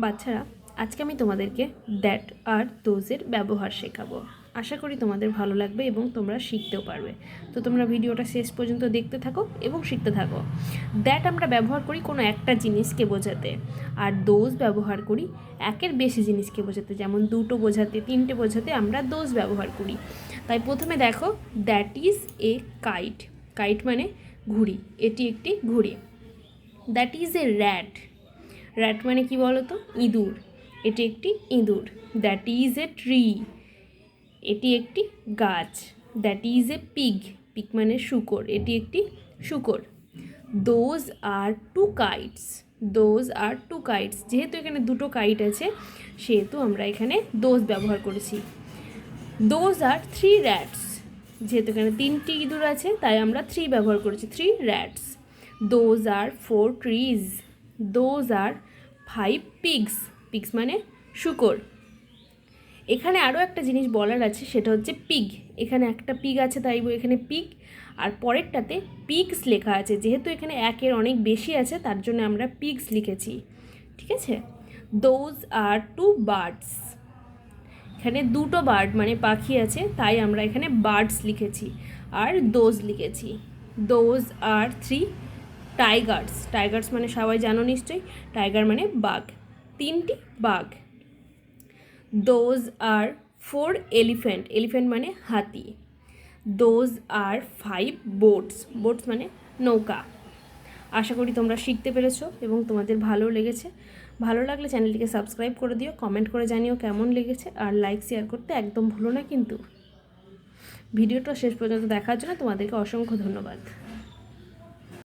বাচ্চারা, আজকে আমি তোমাদেরকে দ্যাট আর দোজের ব্যবহার শেখাবো। আশা করি তোমাদের ভালো লাগবে এবং তোমরা শিখতেও পারবে। তো তোমরা ভিডিওটা শেষ পর্যন্ত দেখতে থাকো এবং শিখতে থাকো। দ্যাট আমরা ব্যবহার করি কোনো একটা জিনিসকে বোঝাতে, আর দোজ ব্যবহার করি একের বেশি জিনিসকে বোঝাতে, যেমন দুটো বোঝাতে, তিনটে বোঝাতে আমরা দোজ ব্যবহার করি। তাই প্রথমে দেখো, that is a kite. Kite মানে ঘুড়ি, এটি একটি ঘুড়ি। That is a rat. Rat মানে কি বলো তো? ইঁদুর, এটি একটি ইঁদুর। দ্যাট ইজ এ ট্রি, এটি একটি গাছ। That is a pig. Pig মানে শূকর, এটি একটি শূকর। Those are two kites. Those are two kites, যেহেতু এখানে দুটো কাইট আছে সেহেতু আমরা এখানে দোজ ব্যবহার করেছি। দোজ আর থ্রি র্যাটস, যেহেতু এখানে তিনটি ইঁদুর আছে তাই আমরা থ্রি ব্যবহার করেছি, three rats. Those are four trees. Those are five pigs. Pigs মানে শূকর। এখানে আরও একটা জিনিস বলার আছে, সেটা হচ্ছে পিগ। এখানে একটা পিগ আছে তাই এখানে পিগ, আর পরেরটাতে পিগস লেখা আছে। যেহেতু এখানে একের অনেক বেশি আছে তার জন্য আমরা পিগস লিখেছি, ঠিক আছে। Those are two birds. এখানে দুটো বার্ড মানে পাখি আছে তাই আমরা এখানে বার্ডস লিখেছি আর দোজ লিখেছি। Those are three Tigers. Tigers মানে সবাই জানো নিশ্চয়ই, টাইগার মানে বাঘ, তিনটি বাঘ। Those are four elephant. Elephant মানে হাতি। Those are five boats. Boats মানে নৌকা। আশা করি তোমরা শিখতে পেরেছো এবং তোমাদের ভালো লেগেছে। ভালো লাগলে চ্যানেলটিকে সাবস্ক্রাইব করে দিও, কমেন্ট করে জানিও কেমন লেগেছে, আর লাইক শেয়ার করতে একদম ভুলো না কিন্তু। ভিডিওটা শেষ পর্যন্ত দেখার জন্য তোমাদেরকে অসংখ্য ধন্যবাদ।